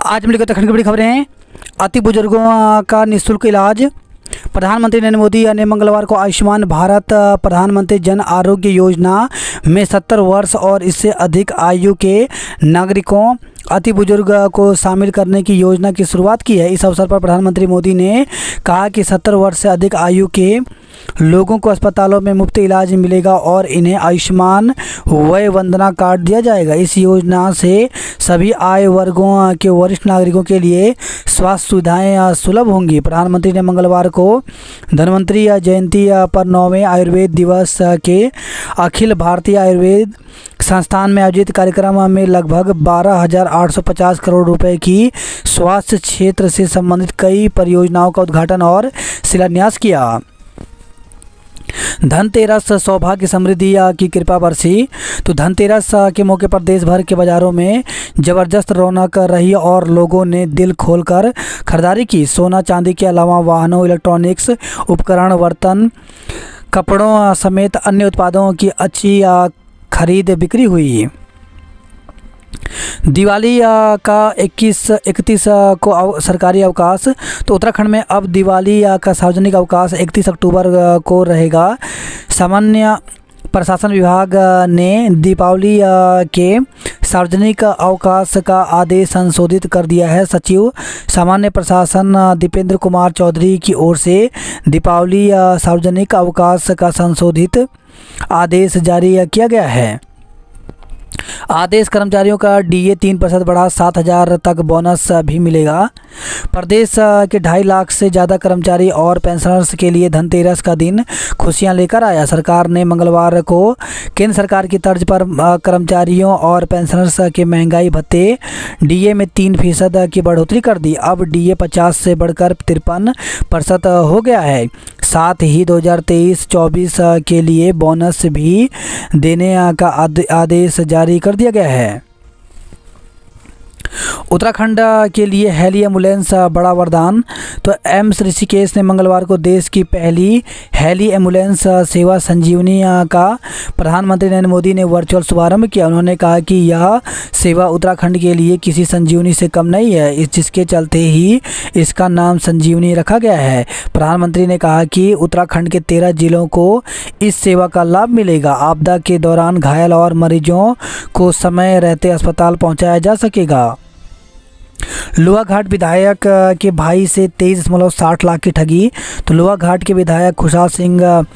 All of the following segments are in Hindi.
आज हम लेकर उत्तराखंड की बड़ी खबरें हैं। अति बुजुर्गों का निःशुल्क इलाज। प्रधानमंत्री नरेंद्र मोदी ने मंगलवार को आयुष्मान भारत प्रधानमंत्री जन आरोग्य योजना में 70 वर्ष और इससे अधिक आयु के नागरिकों अति बुजुर्ग को शामिल करने की योजना की शुरुआत की है। इस अवसर पर प्रधानमंत्री मोदी ने कहा कि 70 वर्ष से अधिक आयु के लोगों को अस्पतालों में मुफ्त इलाज मिलेगा और इन्हें आयुष्मान वय वंदना कार्ड दिया जाएगा। इस योजना से सभी आय वर्गों के वरिष्ठ नागरिकों के लिए स्वास्थ्य सुविधाएं सुलभ होंगी। प्रधानमंत्री ने मंगलवार को धन्वंतरी जयंती पर 9वें आयुर्वेद दिवस के अखिल भारतीय आयुर्वेद संस्थान में आयोजित कार्यक्रम में लगभग 12,850 करोड़ रुपए की स्वास्थ्य क्षेत्र से संबंधित कई परियोजनाओं का उद्घाटन और शिलान्यास किया। धनतेरस सौभाग्य समृद्धि की कृपा बरसी। तो धनतेरस के मौके पर देश भर के बाज़ारों में ज़बरदस्त रौनक रही और लोगों ने दिल खोलकर खरीदारी की। सोना चांदी के अलावा वाहनों, इलेक्ट्रॉनिक्स उपकरण, बर्तन, कपड़ों समेत अन्य उत्पादों की अच्छी खरीद बिक्री हुई। दिवाली का 31 को सरकारी अवकाश। तो उत्तराखंड में अब दिवाली का सार्वजनिक अवकाश 31 अक्टूबर को रहेगा। सामान्य प्रशासन विभाग ने दीपावली के सार्वजनिक अवकाश का आदेश संशोधित कर दिया है। सचिव सामान्य प्रशासन दीपेंद्र कुमार चौधरी की ओर से दीपावली सार्वजनिक अवकाश का संशोधित आदेश जारी किया गया है। आदेश कर्मचारियों का डीए 3% बढ़ा, 7,000 तक बोनस भी मिलेगा। प्रदेश के 2.5 लाख से ज़्यादा कर्मचारी और पेंशनर्स के लिए धनतेरस का दिन खुशियां लेकर आया। सरकार ने मंगलवार को केंद्र सरकार की तर्ज पर कर्मचारियों और पेंशनर्स के महंगाई भत्ते डीए में 3% की बढ़ोतरी कर दी। अब डीए 50 से बढ़कर 53% हो गया है। साथ ही 2023-24 के लिए बोनस भी देने का आदेश जारी कर दिया गया है। उत्तराखंड के लिए हेली एम्बुलेंस बड़ा वरदान। तो एम्स ऋषिकेश ने मंगलवार को देश की पहली हेली एम्बुलेंस सेवा संजीवनी का प्रधानमंत्री नरेंद्र मोदी ने वर्चुअल शुभारंभ किया। उन्होंने कहा कि यह सेवा उत्तराखंड के लिए किसी संजीवनी से कम नहीं है, जिसके चलते ही इसका नाम संजीवनी रखा गया है। प्रधानमंत्री ने कहा कि उत्तराखंड के 13 जिलों को इस सेवा का लाभ मिलेगा। आपदा के दौरान घायल और मरीजों को समय रहते अस्पताल पहुंचाया जा सकेगा। लोहाघाट विधायक के भाई से 23.60 लाख की ठगी। तो लोहाघाट के विधायक खुशहाल सिंह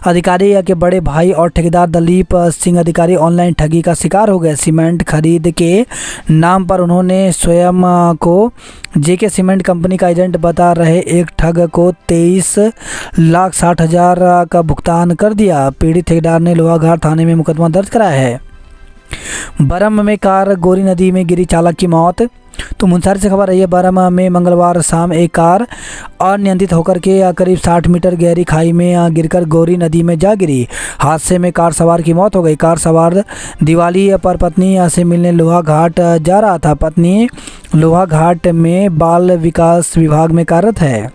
अधिकारी के बड़े भाई और ठेकेदार दलीप सिंह अधिकारी ऑनलाइन ठगी का शिकार हो गए। सीमेंट खरीद के नाम पर उन्होंने स्वयं को जेके सीमेंट कंपनी का एजेंट बता रहे एक ठग को 23,60,000 का भुगतान कर दिया। पीड़ित ठेकेदार ने लोहाघाट थाने में मुकदमा दर्ज कराया है। बरम में कार गोरी नदी में गिरी, चालक की मौत। तो मुनस्यारी से खबर रही है, बरम में मंगलवार शाम एक कार अनियंत्रित होकर के करीब 60 मीटर गहरी खाई में गिरकर गोरी नदी में जा गिरी। हादसे में कार सवार की मौत हो गई। कार सवार दिवाली पर पत्नी से मिलने लोहाघाट जा रहा था। पत्नी लोहाघाट में बाल विकास विभाग में कार्यरत है।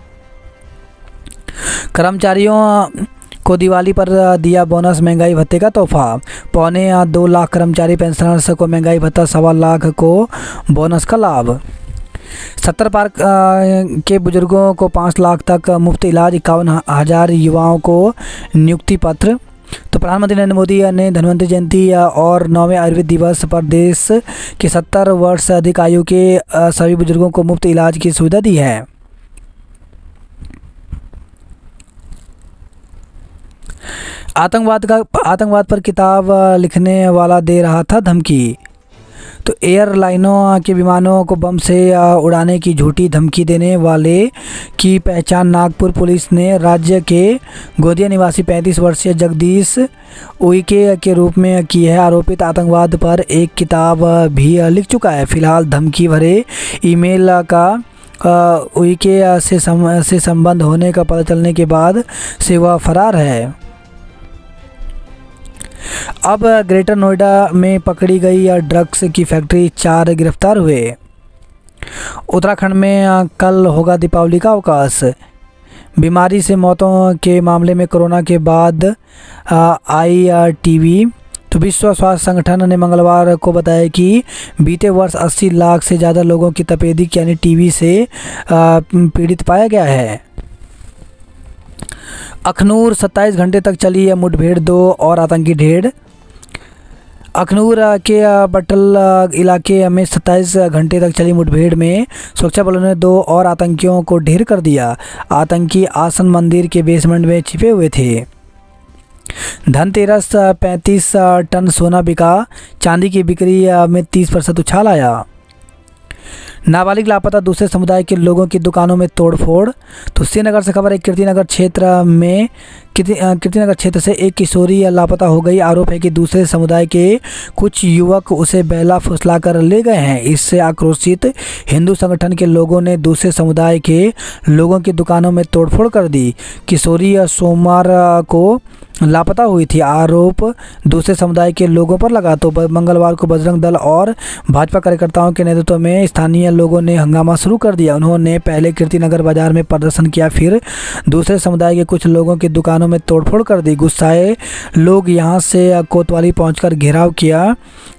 कर्मचारियों को दिवाली पर दिया बोनस, महंगाई भत्ते का तोहफा। 2.25 लाख कर्मचारी पेंशनर्स को महंगाई भत्ता, 1.25 लाख को बोनस का लाभ। 70 पार के बुजुर्गों को 5 लाख तक मुफ्त इलाज, 51,000 युवाओं को नियुक्ति पत्र। तो प्रधानमंत्री नरेंद्र मोदी ने धन्वंतरी जयंती और 9वें आयुर्वेद दिवस पर देश के 70 वर्ष से अधिक आयु के सभी बुजुर्गों को मुफ्त इलाज की सुविधा दी है। आतंकवाद पर किताब लिखने वाला दे रहा था धमकी। तो एयरलाइनों के विमानों को बम से उड़ाने की झूठी धमकी देने वाले की पहचान नागपुर पुलिस ने राज्य के गोदिया निवासी 35 वर्षीय जगदीश उइके के रूप में की है। आरोपित आतंकवाद पर एक किताब भी लिख चुका है। फिलहाल धमकी भरे ईमेल का उइके से संबंध होने का पता चलने के बाद से वह फरार है। अब ग्रेटर नोएडा में पकड़ी गई ड्रग्स की फैक्ट्री, 4 गिरफ्तार हुए। उत्तराखंड में कल होगा दीपावली का अवकाश। बीमारी से मौतों के मामले में कोरोना के बाद आई टीवी तो विश्व स्वास्थ्य संगठन ने मंगलवार को बताया कि बीते वर्ष 80 लाख से ज़्यादा लोगों की तपेदिक यानी टीबी से पीड़ित पाया गया है। अखनूर 27 घंटे तक चली मुठभेड़, 2 और आतंकी ढेर। अखनूर के बटल इलाके में 27 घंटे तक चली मुठभेड़ में सुरक्षा बलों ने 2 और आतंकियों को ढेर कर दिया। आतंकी आसन मंदिर के बेसमेंट में छिपे हुए थे। धनतेरस 35 टन सोना बिका, चांदी की बिक्री में 30% उछाल आया। नाबालिग लापता, दूसरे समुदाय के लोगों की दुकानों में तोड़फोड़। तो श्रीनगर से खबर है, कीर्तिनगर क्षेत्र से एक किशोरी लापता हो गई। आरोप है कि दूसरे समुदाय के कुछ युवक उसे बेला फुसला कर ले गए हैं। इससे आक्रोशित हिंदू संगठन के लोगों ने दूसरे समुदाय के लोगों की दुकानों में तोड़फोड़ कर दी। किशोरी सोमवार को लापता हुई थी। आरोप दूसरे समुदाय के लोगों पर लगा तो मंगलवार को बजरंग दल और भाजपा कार्यकर्ताओं के नेतृत्व में स्थानीय लोगों ने हंगामा शुरू कर दिया। उन्होंने पहले कीर्तिनगर बाजार में प्रदर्शन किया, फिर दूसरे समुदाय के कुछ लोगों की दुकानों में तोड़फोड़ कर दी। गुस्साए लोग यहां से कोतवाली पहुंचकर घेराव किया,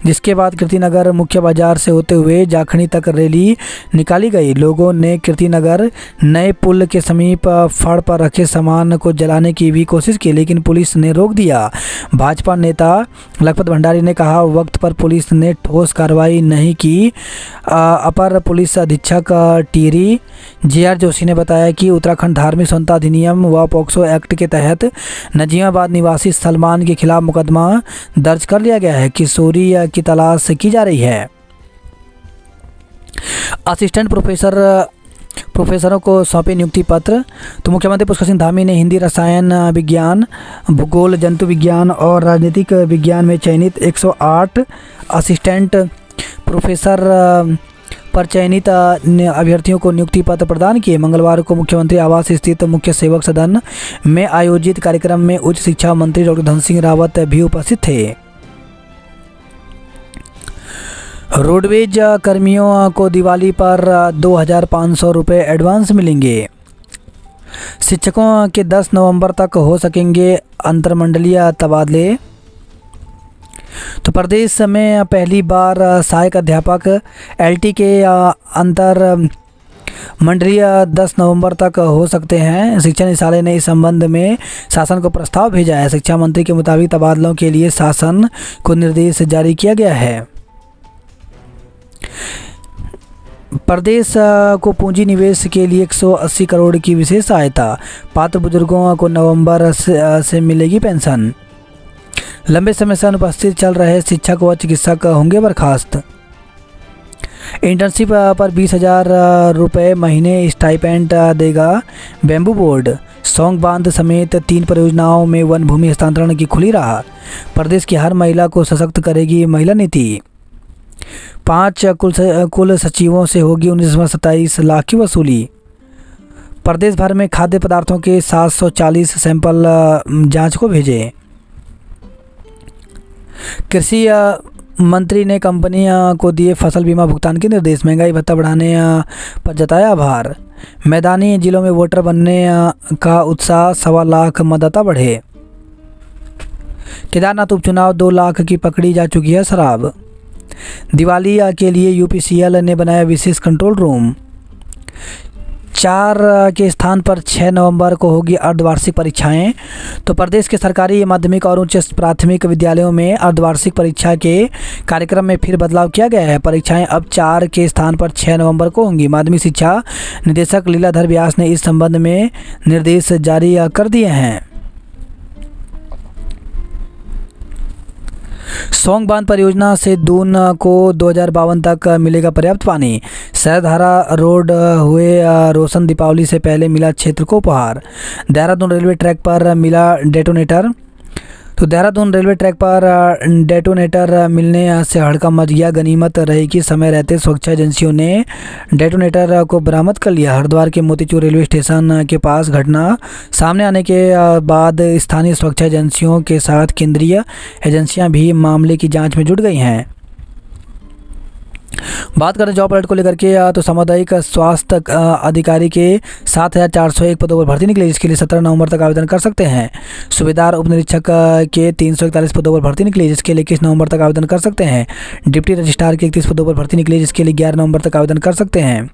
जिसके बाद कीर्तिनगर मुख्य बाजार से होते हुए जाखनी तक रैली निकाली गई। लोगों ने कीर्तिनगर नए पुल के समीप फड़ पर रखे सामान को जलाने की भी कोशिश की, लेकिन पुलिस ने रोक दिया। भाजपा नेता लखपत भंडारी ने कहा, वक्त पर पुलिस ने ठोस कार्रवाई नहीं की। अपर पुलिस अधीक्षक टीरी जे.आर. जोशी ने बताया कि उत्तराखंड धार्मिक संहिता अधिनियम व पॉक्सो एक्ट के तहत नजीमाबाद निवासी सलमान के खिलाफ मुकदमा दर्ज कर लिया गया है। किशोरी की तलाश की जा रही है। असिस्टेंट प्रोफेसरों को सौंपे नियुक्ति पत्र। तो मुख्यमंत्री पुष्कर सिंह धामी ने हिंदी, रसायन विज्ञान, भूगोल, जंतु विज्ञान और राजनीतिक विज्ञान में चयनित 108 असिस्टेंट प्रोफेसर पर चयनित अभ्यर्थियों को नियुक्ति पत्र प्रदान किए। मंगलवार को मुख्यमंत्री आवास स्थित मुख्य सेवक सदन में आयोजित कार्यक्रम में उच्च शिक्षा मंत्री डॉक्टर धन सिंह रावत भी उपस्थित थे। रोडवेज कर्मियों को दिवाली पर 2,500 रुपये एडवांस मिलेंगे। शिक्षकों के 10 नवंबर तक हो सकेंगे अंतरमंडलीय तबादले। तो प्रदेश में पहली बार सहायक अध्यापक एलटी के अंतर मंडलीय 10 नवंबर तक हो सकते हैं। शिक्षा निदेशालय ने इस संबंध में शासन को प्रस्ताव भेजा है। शिक्षा मंत्री के मुताबिक तबादलों के लिए शासन को निर्देश जारी किया गया है। प्रदेश को पूंजी निवेश के लिए 180 करोड़ की विशेष सहायता। पात्र बुजुर्गों को नवंबर से मिलेगी पेंशन। लंबे समय से अनुपस्थित चल रहे शिक्षक व चिकित्सक होंगे बर्खास्त। इंटर्नशिप पर 20,000 रुपये महीने स्टाइपेंड देगा बैम्बू बोर्ड। सौंग बांध समेत 3 परियोजनाओं में वन भूमि हस्तांतरण की खुली राह। प्रदेश की हर महिला को सशक्त करेगी महिला नीति। 5 कुल सचिवों से होगी 1927 लाख की वसूली। प्रदेश भर में खाद्य पदार्थों के 740 सैंपल जांच को भेजे। कृषि मंत्री ने कंपनी को दिए फसल बीमा भुगतान के निर्देश। महंगाई भत्ता बढ़ाने पर जताया आभार। मैदानी जिलों में वोटर बनने का उत्साह, 1.25 लाख मतदाता बढ़े। केदारनाथ उपचुनाव 2 लाख की पकड़ी जा चुकी है शराब। दिवाली के लिए यूपीसीएल ने बनाया विशेष कंट्रोल रूम। 4 के स्थान पर 6 नवंबर को होगी अर्धवार्षिक परीक्षाएं। तो प्रदेश के सरकारी माध्यमिक और उच्च प्राथमिक विद्यालयों में अर्धवार्षिक परीक्षा के कार्यक्रम में फिर बदलाव किया गया है। परीक्षाएं अब 4 के स्थान पर 6 नवंबर को होंगी। माध्यमिक शिक्षा निदेशक लीलाधर व्यास ने इस संबंध में निर्देश जारी कर दिए हैं। सौंग बांध परियोजना से दून को 2052 तक मिलेगा पर्याप्त पानी। सरधारा रोड हुए रोशन, दीपावली से पहले मिला क्षेत्र को उपहार। देहरादून रेलवे ट्रैक पर मिला डेटोनेटर। तो देहरादून रेलवे ट्रैक पर डेटोनेटर मिलने से हड़कंप मच गया। गनीमत रही कि समय रहते सुरक्षा एजेंसियों ने डेटोनेटर को बरामद कर लिया। हरिद्वार के मोतीचूर रेलवे स्टेशन के पास घटना सामने आने के बाद स्थानीय सुरक्षा एजेंसियों के साथ केंद्रीय एजेंसियां भी मामले की जांच में जुट गई हैं। बात करें जॉब अलर्ट को लेकर के तो सामुदायिक स्वास्थ्य अधिकारी के 7,401 पदों पर भर्ती निकली, जिसके लिए 17 नवंबर तक आवेदन कर सकते हैं। सूबेदार उप निरीक्षक के 341 पदों पर भर्ती निकली, जिसके लिए 21 नवंबर तक आवेदन कर सकते हैं। डिप्टी रजिस्ट्रार के 31 पदों पर भर्ती निकली, जिसके लिए 11 नवंबर तक आवेदन कर सकते हैं।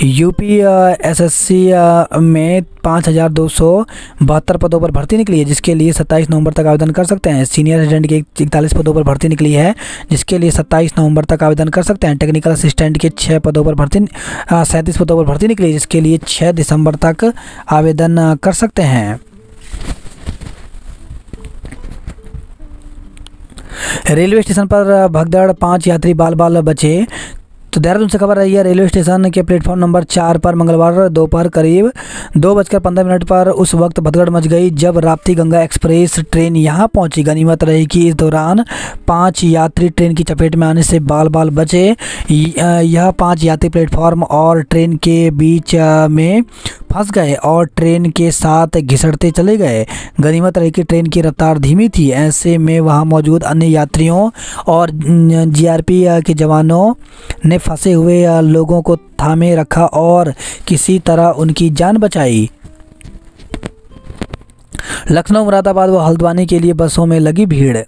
यूपी एसएससी में 5,272 पदों पर भर्ती निकली है, जिसके लिए 27 नवंबर तक आवेदन कर सकते हैं। सीनियर असिस्टेंट के 41 पदों पर भर्ती निकली है, जिसके लिए 27 नवंबर तक आवेदन कर सकते हैं। टेक्निकल असिस्टेंट के 6 पदों पर 37 पदों पर भर्ती निकली, जिसके लिए 6 दिसंबर तक आवेदन कर सकते हैं। रेलवे स्टेशन पर भगदड़, 5 यात्री बाल बाल बचे। तो देहरादून से खबर रही है, रेलवे स्टेशन के प्लेटफॉर्म नंबर 4 पर मंगलवार दोपहर करीब 2:15 पर उस वक्त भगदड़ मच गई जब राप्ती गंगा एक्सप्रेस ट्रेन यहां पहुंची। गनीमत रही कि इस दौरान 5 यात्री ट्रेन की चपेट में आने से बाल बाल बचे। यह 5 यात्री प्लेटफॉर्म और ट्रेन के बीच में फंस गए और ट्रेन के साथ घिसटते चले गए। गनीमत रही कि ट्रेन की रफ्तार धीमी थी। ऐसे में वहां मौजूद अन्य यात्रियों और जीआरपी के जवानों ने फंसे हुए लोगों को थामे रखा और किसी तरह उनकी जान बचाई। लखनऊ, मुरादाबाद व हल्द्वानी के लिए बसों में लगी भीड़।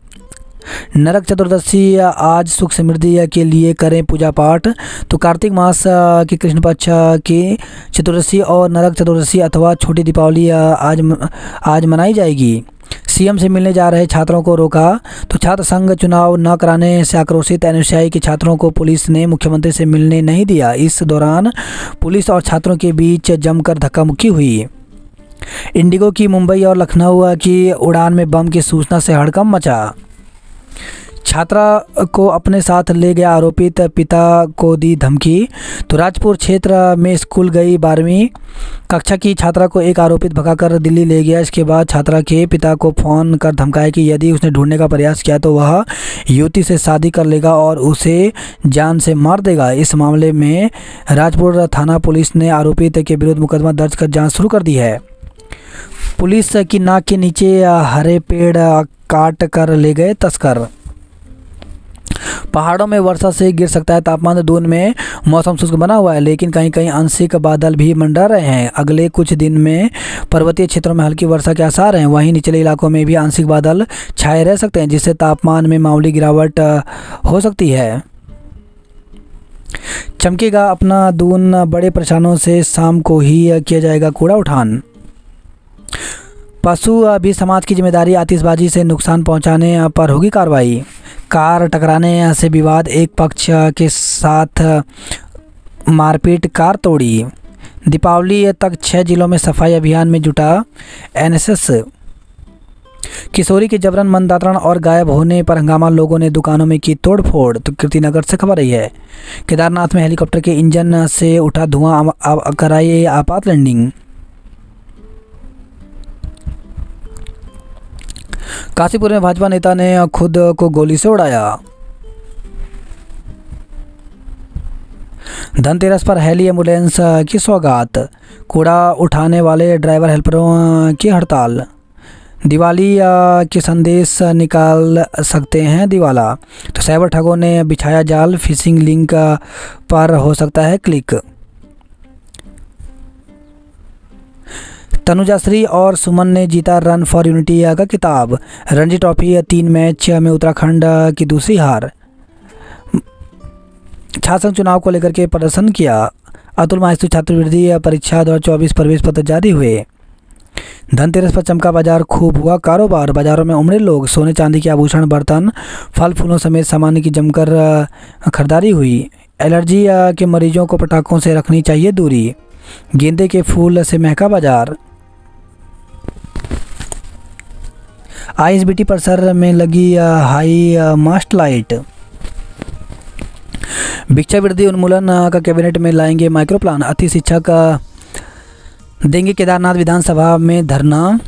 नरक चतुर्दशी आज सुख समृद्धि के लिए करें पूजा पाठ। तो कार्तिक मास की कृष्ण पक्ष की चतुर्दशी और नरक चतुर्दशी अथवा छोटी दीपावली आज मनाई जाएगी। सीएम से मिलने जा रहे छात्रों को रोका। तो छात्र संघ चुनाव न कराने से आक्रोशित एनएसयूआई के छात्रों को पुलिस ने मुख्यमंत्री से मिलने नहीं दिया। इस दौरान पुलिस और छात्रों के बीच जमकर धक्का मुक्की हुई। इंडिगो की मुंबई और लखनऊ की उड़ान में बम की सूचना से हड़कंप मचा। छात्रा को अपने साथ ले गया आरोपित, पिता को दी धमकी। तो राजपुर क्षेत्र में स्कूल गई 12वीं कक्षा की छात्रा को एक आरोपित भगाकर दिल्ली ले गया। इसके बाद छात्रा के पिता को फ़ोन कर धमकाया कि यदि उसने ढूंढने का प्रयास किया तो वह युवती से शादी कर लेगा और उसे जान से मार देगा। इस मामले में राजपुर थाना पुलिस ने आरोपित के विरुद्ध मुकदमा दर्ज कर जाँच शुरू कर दी है। पुलिस की नाक के नीचे हरे पेड़ काट कर ले गए तस्कर। पहाड़ों में वर्षा से गिर सकता है तापमान। दून में मौसम शुष्क बना हुआ है, लेकिन कहीं कहीं आंशिक बादल भी मंडरा रहे हैं। अगले कुछ दिन में पर्वतीय क्षेत्रों में हल्की वर्षा के आसार हैं। वहीं निचले इलाकों में भी आंशिक बादल छाए रह सकते हैं, जिससे तापमान में मामूली गिरावट हो सकती है। चमकेगा अपना दून, बड़े परेशानों से शाम को ही किया जाएगा कूड़ा उठान। पशु भी समाज की जिम्मेदारी, आतिशबाजी से नुकसान पहुंचाने पर होगी कार्रवाई। कार टकराने से विवाद, एक पक्ष के साथ मारपीट, कार तोड़ी। दीपावली तक 6 जिलों में सफाई अभियान में जुटा एनएसएस। किशोरी के जबरन मनदातरण और गायब होने पर हंगामा, लोगों ने दुकानों में की तोड़फोड़। तो कीर्तिनगर से खबर रही है, केदारनाथ में हेलीकॉप्टर के इंजन से उठा धुआं, कराई आपात लैंडिंग। काशीपुर में भाजपा नेता ने खुद को गोली से उड़ाया। धनतेरस पर हेली एम्बुलेंस की सौगात। कूड़ा उठाने वाले ड्राइवर हेल्परों की हड़ताल। दिवाली के संदेश निकाल सकते हैं दिवाला। तो साइबर ठगों ने बिछाया जाल, फिशिंग लिंक पर हो सकता है क्लिक। तनुजाश्री और सुमन ने जीता रन फॉर यूनिटी का खिताब। रणजी ट्रॉफी 3 मैच में उत्तराखंड की दूसरी हार। छात्र संघ चुनाव को लेकर के प्रदर्शन किया। अतुल माहेश्वरी छात्रवृत्ति परीक्षा 2024 प्रवेश पत्र जारी हुए। धनतेरस पर चमका बाजार, खूब हुआ कारोबार। बाजारों में उमड़े लोग। सोने चांदी के आभूषण, बर्तन, फल फूलों समेत सामान की जमकर खरीदारी हुई। एलर्जी के मरीजों को पटाखों से रखनी चाहिए दूरी। गेंदे के फूल से महका बाजार। आईएसबीटी परिसर में लगी हाई मास्ट लाइट। भिक्षावृत्ति उन्मूलन का कैबिनेट में लाएंगे माइक्रो प्लान। अति शिक्षक देंगे केदारनाथ विधानसभा में धरना।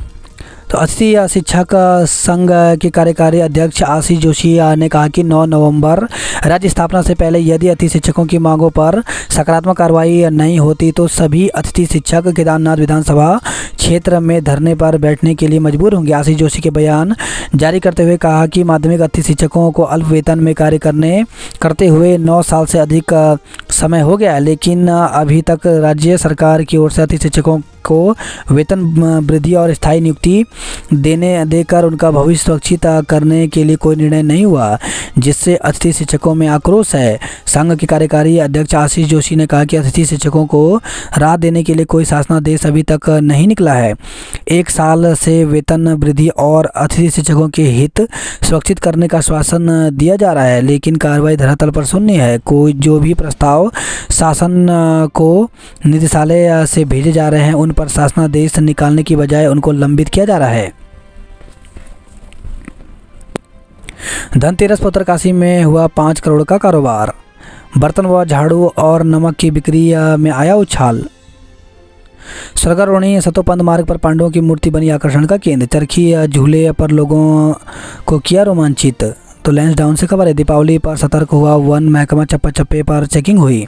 तो अतिथि शिक्षक संघ के कार्यकारी अध्यक्ष आशीष जोशी ने कहा कि 9 नवंबर राज्य स्थापना से पहले यदि अतिथि शिक्षकों की मांगों पर सकारात्मक कार्रवाई नहीं होती तो सभी अतिथि शिक्षक केदारनाथ विधानसभा क्षेत्र में धरने पर बैठने के लिए मजबूर होंगे। आशीष जोशी के बयान जारी करते हुए कहा कि माध्यमिक अतिथि शिक्षकों को अल्प वेतन में कार्य करते हुए 9 साल से अधिक समय हो गया है, लेकिन अभी तक राज्य सरकार की ओर से अतिथि शिक्षकों को वेतन वृद्धि और स्थायी नियुक्ति देकर उनका भविष्य सुरक्षित करने के लिए कोई निर्णय नहीं हुआ, जिससे अतिथि शिक्षकों में आक्रोश है। संघ के कार्यकारी अध्यक्ष आशीष जोशी ने कहा कि अतिथि शिक्षकों को राहत देने के लिए कोई शासनादेश अभी तक नहीं निकला है। 1 साल से वेतन वृद्धि और अतिथि शिक्षकों के हित सुरक्षित करने का आश्वासन दिया जा रहा है, लेकिन कार्रवाई धरातल पर शून्य है। कोई जो भी प्रस्ताव शासन को निदेशालय से भेजे जा रहे हैं उन पर शासनादेश निकालने की बजाय उनको लंबित किया जा रहा है। धनतेरस पर उत्तरकाशी में हुआ 5 करोड़ का कारोबार। बर्तन व झाड़ू और नमक की बिक्री में आया उछाल। स्वर्गारोहणी सतोपंथ मार्ग पर पांडवों की मूर्ति बनी आकर्षण का केंद्र। चरखी झूले पर लोगों को किया रोमांचित। तो लैंसडाउन से खबर है। दीपावली पर सतर्क हुआ वन महकमा, चप्पे चप्पे पर चेकिंग हुई।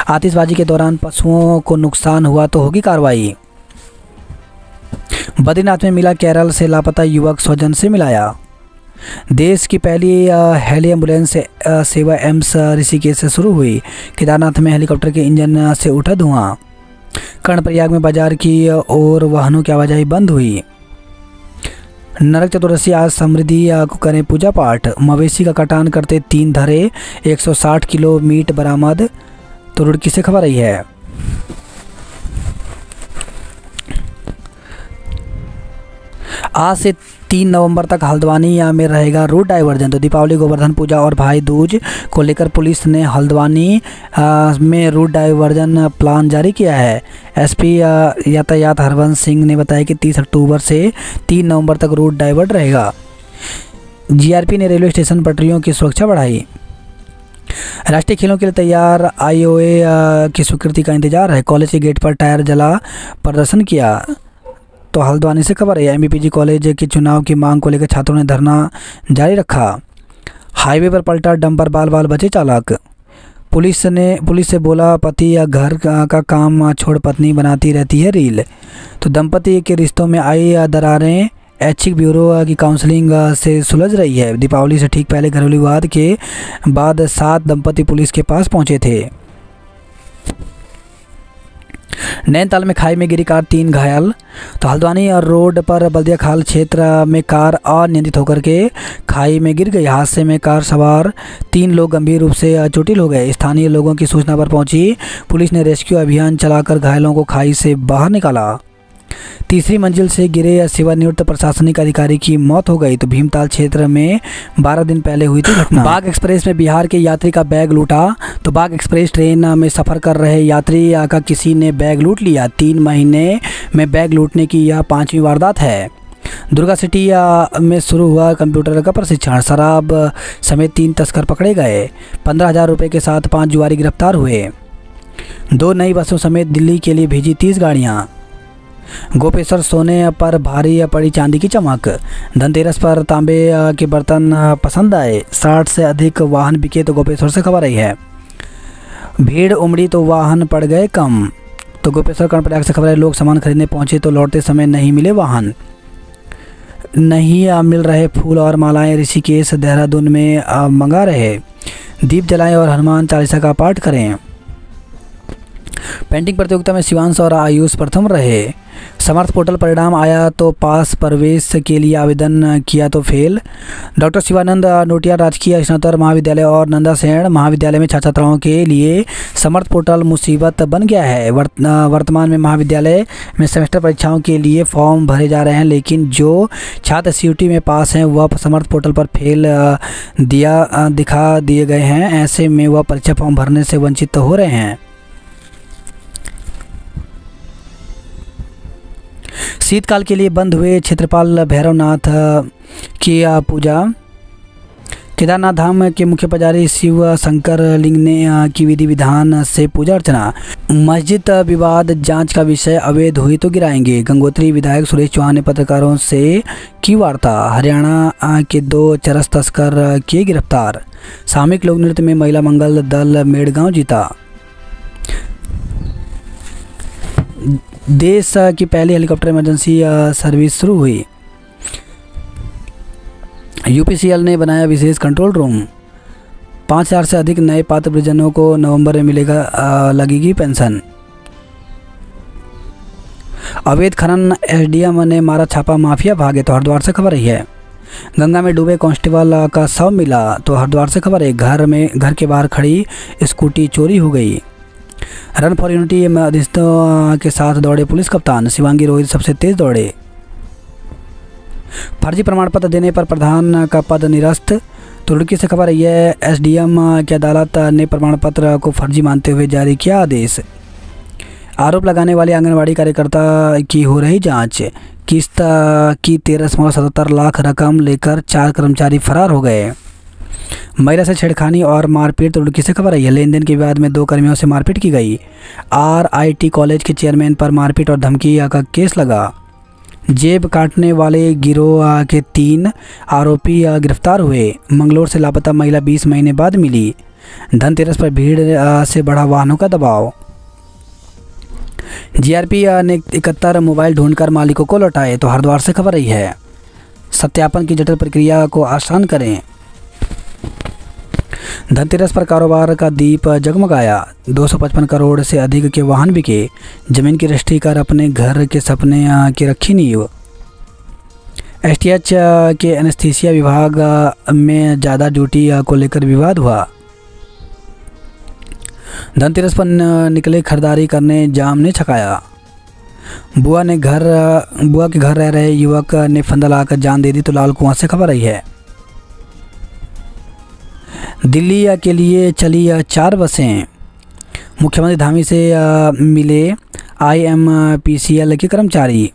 आतिशबाजी के दौरान पशुओं को नुकसान हुआ तो होगी कार्रवाई। बद्रीनाथ में मिला केरल से लापता युवक, स्वजन से मिलाया। देश की पहली हेली एम्बुलेंस सेवा एम्स ऋषिकेश से शुरू हुई। केदारनाथ में हेलीकॉप्टर के इंजन से उठा धुआं। कर्णप्रयाग में बाजार की ओर वाहनों की आवाजाही बंद हुई। नरक चतुर्दशी आज समृद्धि को करें पूजा पाठ। मवेशी का कटान करते 3 धरे, 160 किलो मीट बरामद। तो रुड़की से खबर आई है। आज से 3 नवंबर तक हल्द्वानी में रहेगा रूट डाइवर्जन। तो दीपावली, गोवर्धन पूजा और भाई दूज को लेकर पुलिस ने हल्द्वानी में रूट डाइवर्जन प्लान जारी किया है। एसपी यातायात हरवंश सिंह ने बताया कि 30 अक्टूबर से 3 नवंबर तक रूट डाइवर्ट रहेगा। जीआरपी ने रेलवे स्टेशन पटरियों की सुरक्षा बढ़ाई। राष्ट्रीय खेलों के लिए तैयार आईओए की स्वीकृति का इंतजार है। कॉलेज के गेट पर टायर जला प्रदर्शन किया। तो हल्द्वानी से खबर है। एमबीपीजी कॉलेज के चुनाव की मांग को लेकर छात्रों ने धरना जारी रखा। हाईवे पर पलटा डंपर, बाल बाल बचे चालक। पुलिस से बोला पति या घर का काम छोड़ पत्नी बनाती रहती है रील। तो दंपति के रिश्तों में आई दरारें ऐच्छिक ब्यूरो की काउंसलिंग से सुलझ रही है। दीपावली से ठीक पहले घरेलू विवाद के बाद 7 दंपति पुलिस के पास पहुंचे थे। नैनीताल में खाई में गिरी कार, 3 घायल। तो हल्द्वानी और रोड पर बल्दिया खाल क्षेत्र में कार अनियंत्रित होकर के खाई में गिर गई। हादसे में कार सवार 3 लोग गंभीर रूप से चोटिल हो गए। स्थानीय लोगों की सूचना पर पहुंची पुलिस ने रेस्क्यू अभियान चलाकर घायलों को खाई से बाहर निकाला। तीसरी मंजिल से गिरे सेवानिवृत्त प्रशासनिक अधिकारी की मौत हो गई। तो भीमताल क्षेत्र में 12 दिन पहले हुई थी घटना। बाघ एक्सप्रेस में बिहार के यात्री का बैग लूटा। तो बाघ एक्सप्रेस ट्रेन में सफ़र कर रहे यात्री का किसी ने बैग लूट लिया। 3 महीने में बैग लूटने की यह 5वीं वारदात है। दुर्गा सिटी में शुरू हुआ कंप्यूटर का प्रशिक्षण। शराब समेत 3 तस्कर पकड़े गए। 15,000 रुपये के साथ 5 जुआरी गिरफ्तार हुए। 2 नई बसों समेत दिल्ली के लिए भेजी 30 गाड़ियाँ। गोपेश्वर सोने पर भारी पड़ी चांदी की चमक। धनतेरस पर तांबे के बर्तन पसंद आए। 60 से अधिक वाहन बिके। तो गोपेश्वर से खबर आई है। भीड़ उमड़ी तो वाहन पड़ गए कम। तो गोपेश्वर कर्णप्रयाग से खबर है। लोग सामान खरीदने पहुंचे तो लौटते समय नहीं मिले वाहन। नहीं मिल रहे फूल और मालाएं। ऋषिकेश देहरादून में मंगा रहे। दीप जलाएं और हनुमान चालीसा का पाठ करें। पेंटिंग प्रतियोगिता में शिवांश और आयुष प्रथम रहे। समर्थ पोर्टल परिणाम आया तो पास, प्रवेश के लिए आवेदन किया तो फेल। डॉक्टर शिवानंद नोटिया राजकीय स्नातक महाविद्यालय और नंदा सेन महाविद्यालय में छात्र छात्राओं के लिए समर्थ पोर्टल मुसीबत बन गया है। वर्तमान में महाविद्यालय में सेमेस्टर परीक्षाओं के लिए फॉर्म भरे जा रहे हैं, लेकिन जो छात्र सीयूटी में पास हैं वह समर्थ पोर्टल पर फेल दिखा दिए गए हैं। ऐसे में वह परीक्षा फॉर्म भरने से वंचित हो रहे हैं। शीतकाल के लिए बंद हुए क्षेत्रपाल भैरवनाथ की पूजा। केदारनाथ धाम के मुख्य पुजारी शिव शंकर लिंग ने की विधि विधान से पूजा अर्चना। मस्जिद विवाद जांच का विषय अवैध हुई तो गिराएंगे। गंगोत्री विधायक सुरेश चौहान ने पत्रकारों से की वार्ता। हरियाणा के 2 चरस तस्कर किए गिरफ्तार। सामूहिक लोक नृत्य में महिला मंगल दल मेड़गांव जीता। देश की पहली हेलीकॉप्टर इमरजेंसी सर्विस शुरू हुई। यूपीसीएल ने बनाया विशेष कंट्रोल रूम। 5,000 से अधिक नए पात्र परिजनों को नवंबर में लगेगी पेंशन। अवैध खनन एसडीएम ने मारा छापा, माफिया भागे तो हरिद्वार से खबर रही है। गंगा में डूबे कांस्टेबल का शव मिला तो हरिद्वार से खबर है। घर के बाहर खड़ी स्कूटी चोरी हो गई। रन फॉर यूनिटी में अधिष्ठों के साथ दौड़े पुलिस कप्तान। शिवांगी रोहित सबसे तेज दौड़े। फर्जी प्रमाण पत्र देने पर प्रधान का पद निरस्त। तुर्की से खबर है। एसडीएम की अदालत ने प्रमाण पत्र को फर्जी मानते हुए जारी किया आदेश। आरोप लगाने वाले आंगनवाड़ी कार्यकर्ता की हो रही जांच। किस्त की 13.77 लाख रकम लेकर 4 कर्मचारी फरार हो गए। महिला से छेड़खानी और मारपीट। तुर्की से खबर है। लेन देन के विवाद में 2 कर्मियों से मारपीट की गई। RIT कॉलेज के चेयरमैन पर मारपीट और धमकी का केस लगा। जेब काटने वाले गिरोह के 3 आरोपी गिरफ्तार हुए। मंगलोर से लापता महिला 20 महीने बाद मिली। धनतेरस पर भीड़ से बढ़ा वाहनों का दबाव। जीआरपी ने 71 मोबाइल ढूंढकर मालिकों को लौटाए तो हरिद्वार से खबर रही है। सत्यापन की जटिल प्रक्रिया को आसान करें। धनतेरस पर कारोबार का दीप जगमगाया। 255 करोड़ से अधिक के वाहन बिके। जमीन की रजिस्ट्री कर अपने घर के सपने की रखी नींव। एसटीएच के एनेस्थीसिया विभाग में ज़्यादा ड्यूटी को लेकर विवाद हुआ। धनतेरस पर निकले खरीदारी करने जाम ने छकाया। बुआ के घर रह रहे युवक ने फंदा लाकर जान दे दी तो लाल कुआं से खबर आई है। दिल्ली के लिए चली 4 बसें। मुख्यमंत्री धामी से मिले IMPCL के कर्मचारी।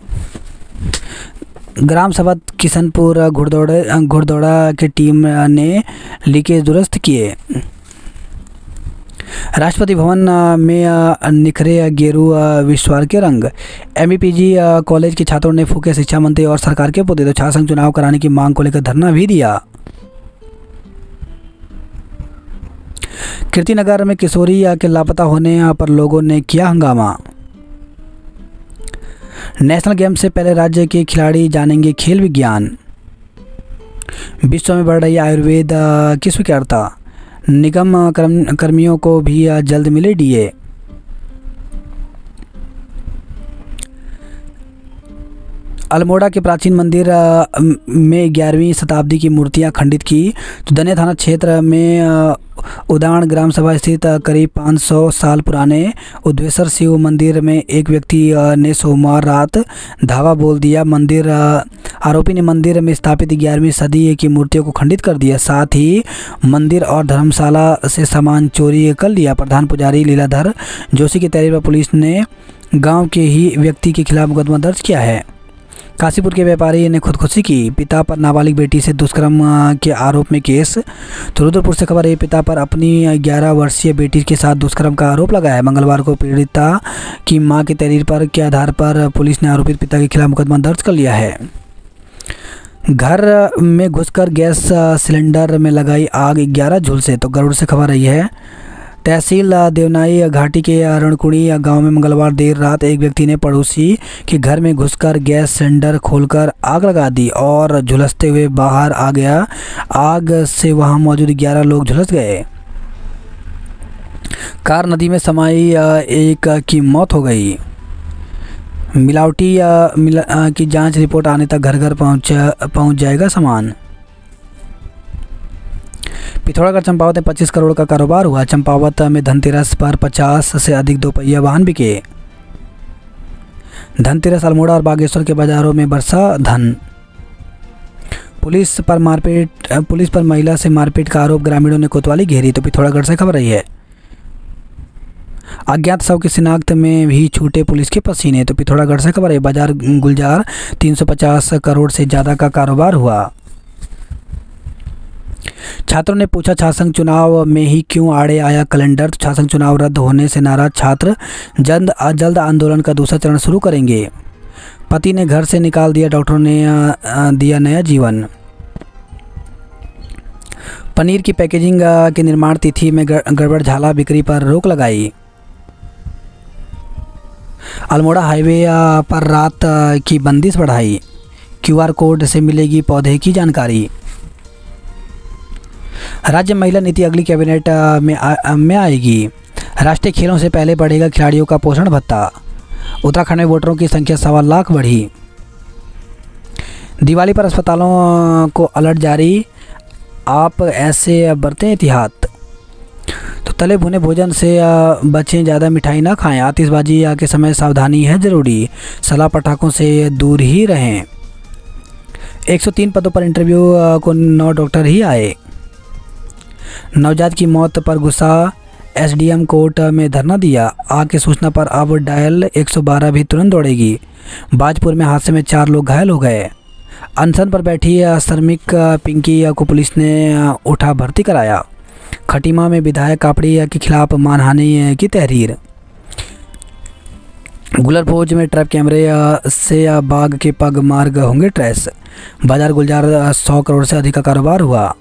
ग्राम सभा किशनपुर घुड़दौड़ा की टीम ने लीकेज दुरुस्त किए। राष्ट्रपति भवन में निखरे गेरू विश्वास के रंग। MBPG कॉलेज के छात्रों ने फूके शिक्षा मंत्री और सरकार के पुतले तो छात्र संघ चुनाव कराने की मांग को लेकर धरना भी दिया। कीर्तिनगर में किशोरी के लापता होने पर लोगों ने किया हंगामा। नेशनल गेम से पहले राज्य के खिलाड़ी जानेंगे खेल विज्ञान। विश्व में बढ़ रही आयुर्वेद की स्वीकार्यता। निगम कर्मियों को भी जल्द मिले DA। अल्मोड़ा के प्राचीन मंदिर में 11वीं शताब्दी की मूर्तियां खंडित की तो दनिया थाना क्षेत्र में उदान ग्राम सभा स्थित करीब 500 साल पुराने उद्वेश्वर शिव मंदिर में एक व्यक्ति ने सोमवार रात धावा बोल दिया। आरोपी ने मंदिर में स्थापित 11वीं सदी की मूर्तियों को खंडित कर दिया। साथ ही मंदिर और धर्मशाला से सामान चोरी कर लिया। प्रधान पुजारी लीलाधर जोशी की तहरीर पर पुलिस ने गांव के ही व्यक्ति के खिलाफ मुकदमा दर्ज किया है। काशीपुर के व्यापारी ने खुदकुशी की। पिता पर नाबालिग बेटी से दुष्कर्म के आरोप में केस। तो रुद्रपुर से खबर है। पिता पर अपनी 11 वर्षीय बेटी के साथ दुष्कर्म का आरोप लगा है। मंगलवार को पीड़िता की मां की तहरीर पर के आधार पर पुलिस ने आरोपित पिता के खिलाफ मुकदमा दर्ज कर लिया है। घर में घुसकर गैस सिलेंडर में लगाई आग, 11 झुलसे तो गरुड़ से खबर रही है। तहसील देवनाई घाटी के रणकुणी गांव में मंगलवार देर रात एक व्यक्ति ने पड़ोसी के घर में घुसकर गैस सिलेंडर खोलकर आग लगा दी और झुलसते हुए बाहर आ गया। आग से वहां मौजूद 11 लोग झुलस गए। कार नदी में समाई एक की मौत हो गई। मिलावटी की जांच रिपोर्ट आने तक घर घर पहुंच जाएगा सामान। पिथौरागढ़ चंपावत में 25 करोड़ का कारोबार हुआ। चंपावत में धनतेरस पर 50 से अधिक 2 पहिया वाहन बिके। धनतेरस अल्मोड़ा और बागेश्वर के बाजारों में बरसा धन। पुलिस पर महिला से मारपीट का आरोप, ग्रामीणों ने कोतवाली घेरी तो पिथौरागढ़ से खबर रही है। अज्ञात शव की शिनाख्त में भी छूटे पुलिस के पसीने तो पिथौरागढ़ से खबर है। बाजार गुलजार 350 करोड़ से ज़्यादा का कारोबार हुआ। छात्रों ने पूछा छात्रसंघ चुनाव में ही क्यों आड़े आया कैलेंडर, तो छात्रसंघ चुनाव रद्द होने से नाराज छात्र जल्द आंदोलन का दूसरा चरण शुरू करेंगे। पति ने घर से निकाल दिया, डॉक्टरों ने दिया नया जीवन। पनीर की पैकेजिंग के निर्माण तिथि में गड़बड़ झाला, बिक्री पर रोक लगाई। अल्मोड़ा हाईवे पर रात की बंदिश बढ़ाई। क्यूआर कोड से मिलेगी पौधे की जानकारी। राज्य महिला नीति अगली कैबिनेट में आएगी। राष्ट्रीय खेलों से पहले बढ़ेगा खिलाड़ियों का पोषण भत्ता। उत्तराखंड में वोटरों की संख्या 1.25 लाख बढ़ी। दिवाली पर अस्पतालों को अलर्ट जारी, आप ऐसे बरतें एहतियात। तो तले भुने भोजन से बचें, ज़्यादा मिठाई ना खाएं। आतिशबाजी के समय सावधानी है ज़रूरी, सलाह पटाखों से दूर ही रहें। 103 पदों पर इंटरव्यू को 9 डॉक्टर ही आए। नवजात की मौत पर गुस्सा, एसडीएम कोर्ट में धरना दिया। आग की सूचना पर अब डायल 112 भी तुरंत दौड़ेगी। बाजपुर में हादसे में 4 लोग घायल हो गए। अनशन पर बैठी श्रमिक पिंकी को पुलिस ने उठा भर्ती कराया। खटीमा में विधायक कापड़ी के खिलाफ मानहानि की तहरीर। गुलरभोज में ट्रैप कैमरे से बाघ के पग मार्ग होंगे ट्रेस। बाजार गुलजार 100 करोड़ से अधिक का कारोबार हुआ।